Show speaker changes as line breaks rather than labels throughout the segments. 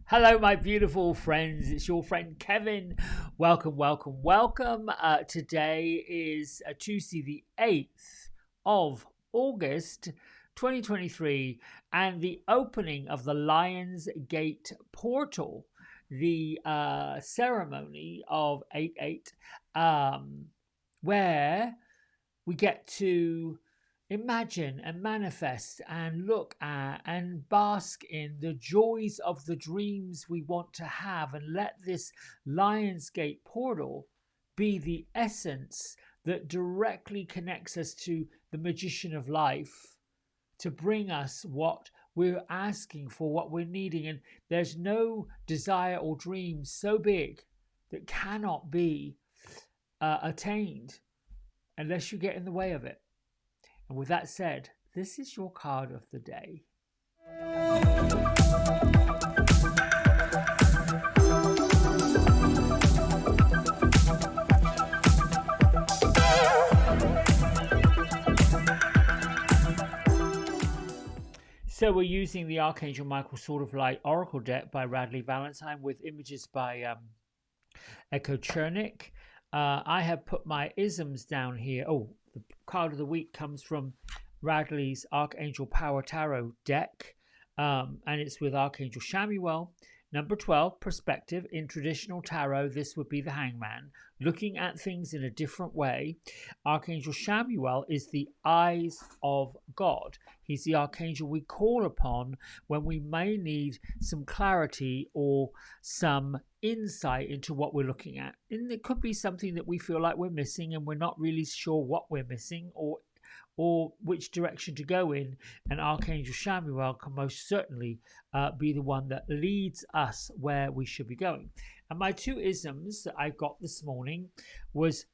Hello, my beautiful friends. It's your friend Kevin. Welcome. Today is Tuesday, the 8th of August, 2023, and the opening of the Lions Gate portal, the ceremony of 8/8, where we get to imagine and manifest and look at and bask in the joys of the dreams we want to have, and let this Lionsgate portal be the essence that directly connects us to the magician of life to bring us what we're asking for, what we're needing. And there's no desire or dream so big that cannot be attained unless you get in the way of it. And with that said, this is your card of the day. So we're using the Archangel Michael Sword of Light Oracle deck by Radley Valentine with images by Echo Chernik. I have put my isms down here. Oh, the card of the week comes from Radley's Archangel Power Tarot deck, and it's with Archangel Shamuel. Number 12, perspective. In traditional tarot, this would be the Hangman, looking at things in a different way. Archangel Shamuel is the eyes of God. He's the archangel we call upon when we may need some clarity or some insight into what we're looking at. And it could be something that we feel like we're missing and we're not really sure what we're missing or which direction to go in, and Archangel Shamuel can most certainly be the one that leads us where we should be going. And my two isms that I got this morning was,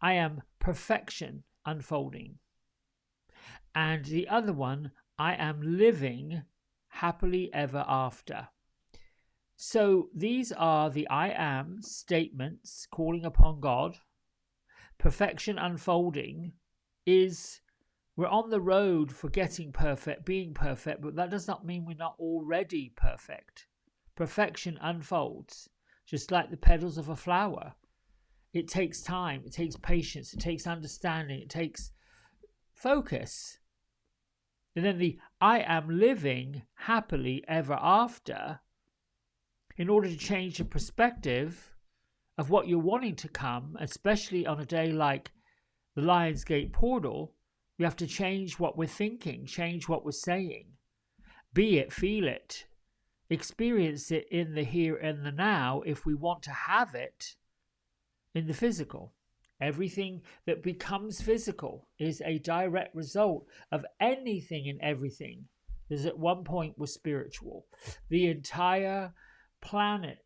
I am perfection unfolding, and the other one, I am living happily ever after. So these are the I am statements calling upon God. Perfection unfolding is we're on the road for getting perfect, being perfect, but that does not mean we're not already perfect. Perfection unfolds, just like the petals of a flower. It takes time, it takes patience, it takes understanding, it takes focus. And then the I am living happily ever after, in order to change the perspective of what you're wanting to come, especially on a day like the Lionsgate portal, we have to change what we're thinking, change what we're saying. Be it, feel it, experience it in the here and the now if we want to have it in the physical. Everything that becomes physical is a direct result of anything and everything that at one point was spiritual. The entire planet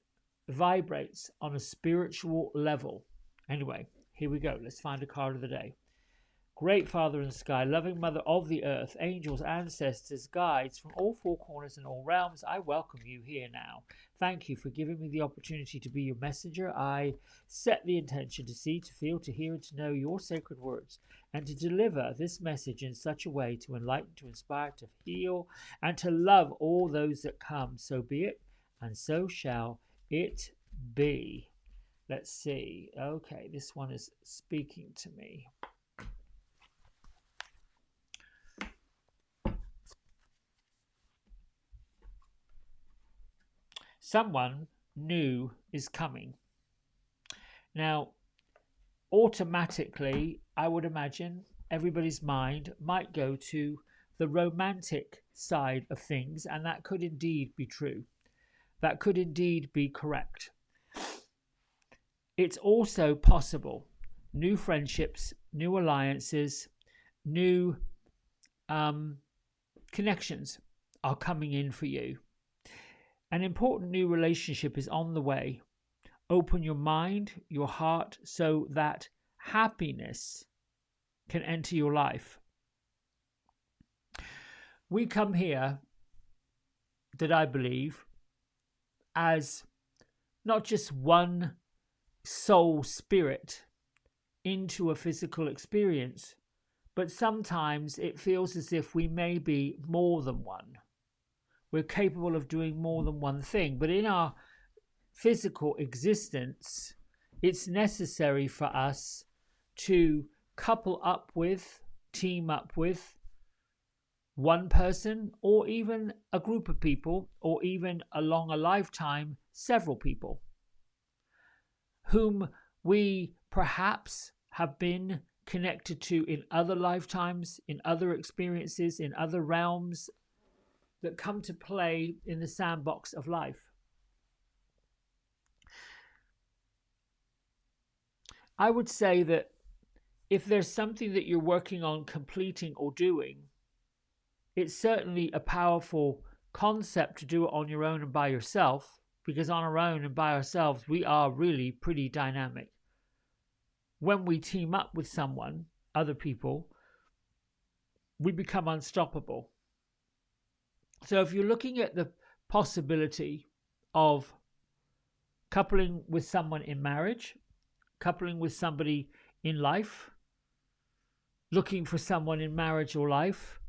vibrates on a spiritual level. Anyway, here we go. Let's find a card of the day. Great Father in the sky, loving Mother of the earth, angels, ancestors, guides from all four corners and all realms, I welcome you here now. Thank you for giving me the opportunity to be your messenger. I set the intention to see, to feel, to hear, and to know your sacred words, and to deliver this message in such a way to enlighten, to inspire, to heal, and to love all those that come. So be it, and so shall it be. Let's see. Okay, this one is speaking to me. Someone new is coming. Now, automatically, I would imagine everybody's mind might go to the romantic side of things, and that could indeed be true. That could indeed be correct. It's also possible new friendships, new alliances, new connections are coming in for you. An important new relationship is on the way. Open your mind, your heart, so that happiness can enter your life. We come here, that I believe, as not just one soul spirit into a physical experience, but sometimes it feels as if we may be more than one. we're capable of doing more than one thing. But in our physical existence, it's necessary for us to couple up with, team up with one person, or even a group of people, or even along a lifetime, several people whom we perhaps have been connected to in other lifetimes, in other experiences, in other realms that come to play in the sandbox of life. I would say that if there's something that you're working on completing or doing, it's certainly a powerful concept to do it on your own and by yourself, because on our own and by ourselves, we are really pretty dynamic. When we team up with someone, other people, we become unstoppable. So if you're looking at the possibility of coupling with someone in marriage, coupling with somebody in life, looking for someone in marriage or life,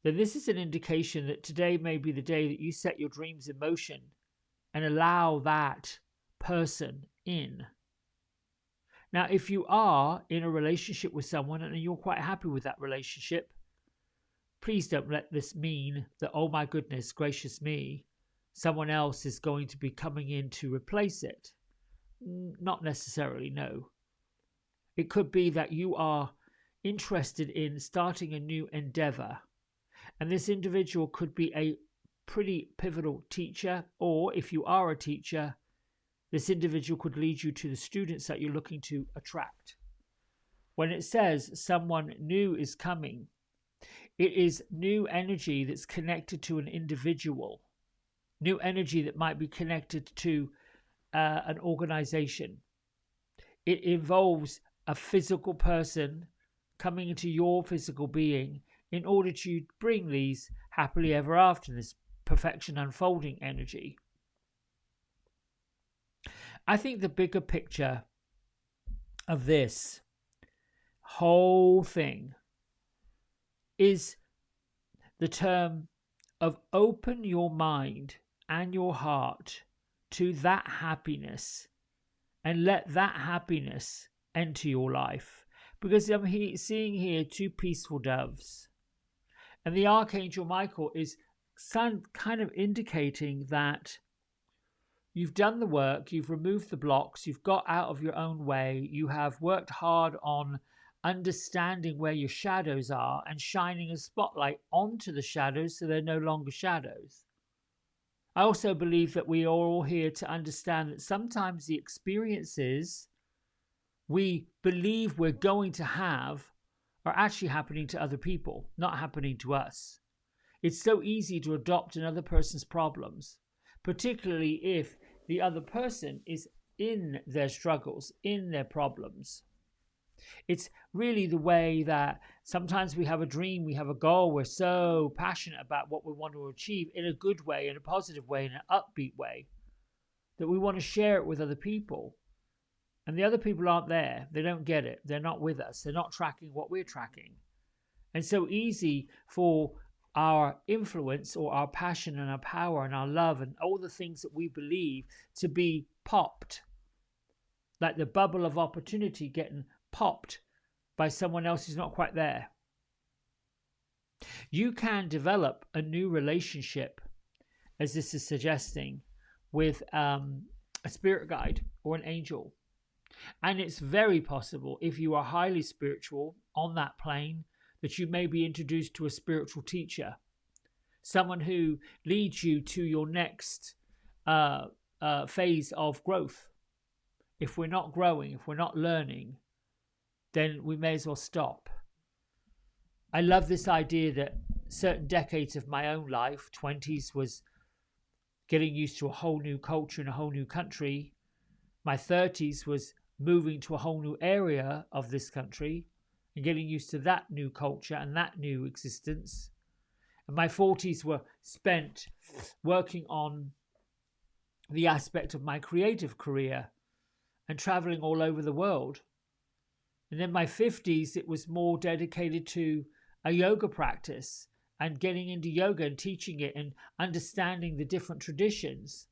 then this is an indication that today may be the day that you set your dreams in motion and allow that person in. Now, if you are in a relationship with someone and you're quite happy with that relationship, please don't let this mean that, oh my goodness gracious me, someone else is going to be coming in to replace it. Not necessarily, no. It could be that you are interested in starting a new endeavor, and this individual could be a pretty pivotal teacher, or if you are a teacher, this individual could lead you to the students that you're looking to attract. When it says someone new is coming, it is new energy that's connected to an individual, new energy that might be connected to an organization. It involves a physical person coming into your physical being in order to bring these happily ever after, this perfection unfolding energy. I think the bigger picture of this whole thing is the term of open your mind and your heart to that happiness and let that happiness enter your life. Because I'm seeing here two peaceful doves, and the Archangel Michael is kind of indicating that you've done the work, you've removed the blocks, you've got out of your own way, you have worked hard on understanding where your shadows are and shining a spotlight onto the shadows so they're no longer shadows. I also believe that we are all here to understand that sometimes the experiences we believe we're going to have are actually happening to other people, not happening to us. It's so easy to adopt another person's problems, particularly if the other person is in their struggles, in their problems. It's really the way that sometimes we have a dream, we have a goal, we're so passionate about what we want to achieve in a good way, in a positive way, in an upbeat way, that we want to share it with other people. And the other people aren't there. They don't get it. They're not with us. They're not tracking what we're tracking. And so easy for our influence or our passion and our power and our love and all the things that we believe to be popped. Like the bubble of opportunity getting popped by someone else who's not quite there. You can develop a new relationship, as this is suggesting, with a spirit guide or an angel. And it's very possible, if you are highly spiritual on that plane, that you may be introduced to a spiritual teacher, someone who leads you to your next phase of growth. If we're not growing, if we're not learning, then we may as well stop. I love this idea that certain decades of my own life, 20s was getting used to a whole new culture in a whole new country. My 30s was moving to a whole new area of this country and getting used to that new culture and that new existence. And my 40s were spent working on the aspect of my creative career and traveling all over the world. And then my 50s, it was more dedicated to a yoga practice and getting into yoga and teaching it and understanding the different traditions.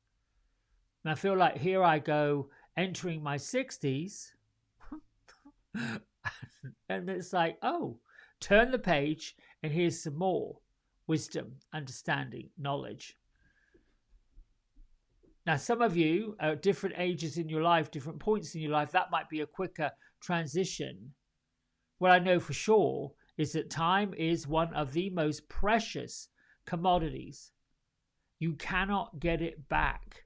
And I feel like here I go entering my 60s and it's like, oh, turn the page and here's some more wisdom, understanding, knowledge. Now, some of you are at different ages in your life, different points in your life, that might be a quicker transition. What I know for sure is that time is one of the most precious commodities. You cannot get it back.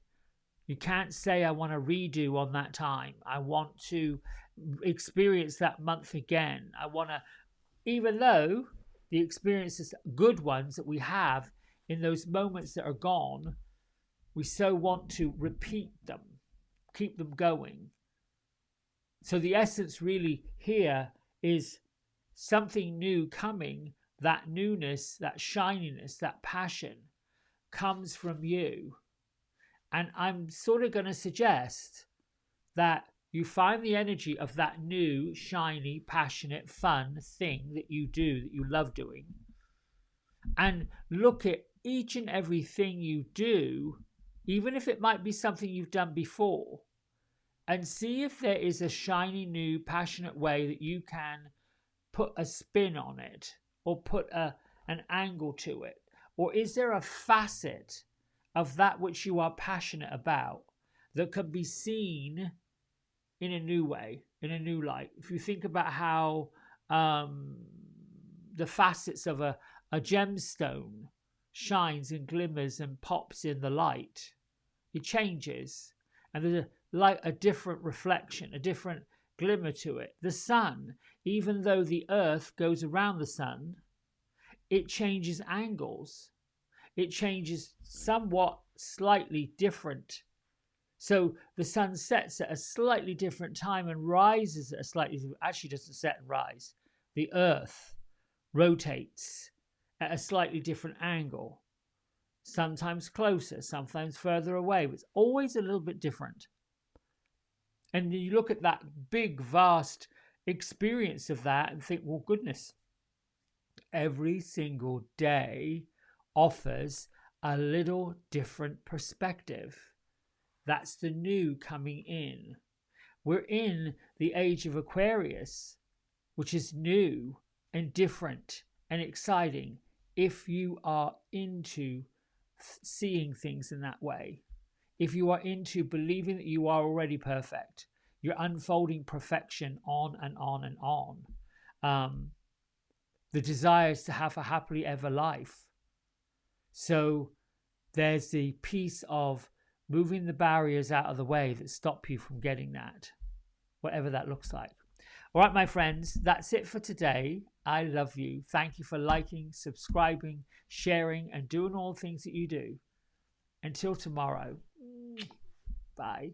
You can't say, I want to redo on that time. I want to experience that month again. I want to, even though the experiences, good ones that we have in those moments that are gone, we so want to repeat them, keep them going. So the essence really here is something new coming. That newness, that shininess, that passion comes from you. And I'm sort of going to suggest that you find the energy of that new, shiny, passionate, fun thing that you do, that you love doing, and look at each and everything you do, even if it might be something you've done before, and see if there is a shiny, new, passionate way that you can put a spin on it or put an angle to it. Or is there a facet of that which you are passionate about that can be seen in a new way, in a new light? If you think about how the facets of a gemstone shines and glimmers and pops in the light, it changes, and there's a different reflection, a different glimmer to it. The sun, even though the earth goes around the sun, it changes angles. It changes somewhat slightly different. So the sun sets at a slightly different time and rises at a slightly different, actually doesn't set and rise. The earth rotates at a slightly different angle, sometimes closer, sometimes further away, but it's always a little bit different. And you look at that big, vast experience of that and think, well, goodness, every single day offers a little different perspective. That's the new coming in. We're in the age of Aquarius, which is new and different and exciting if you are into seeing things in that way. If you are into believing that you are already perfect, you're unfolding perfection on and on and on. The desire is to have a happily ever life. So there's the piece of moving the barriers out of the way that stop you from getting that, whatever that looks like. All right, my friends, that's it for today. I love you. Thank you for liking, subscribing, sharing, and doing all the things that you do. Until tomorrow. Bye.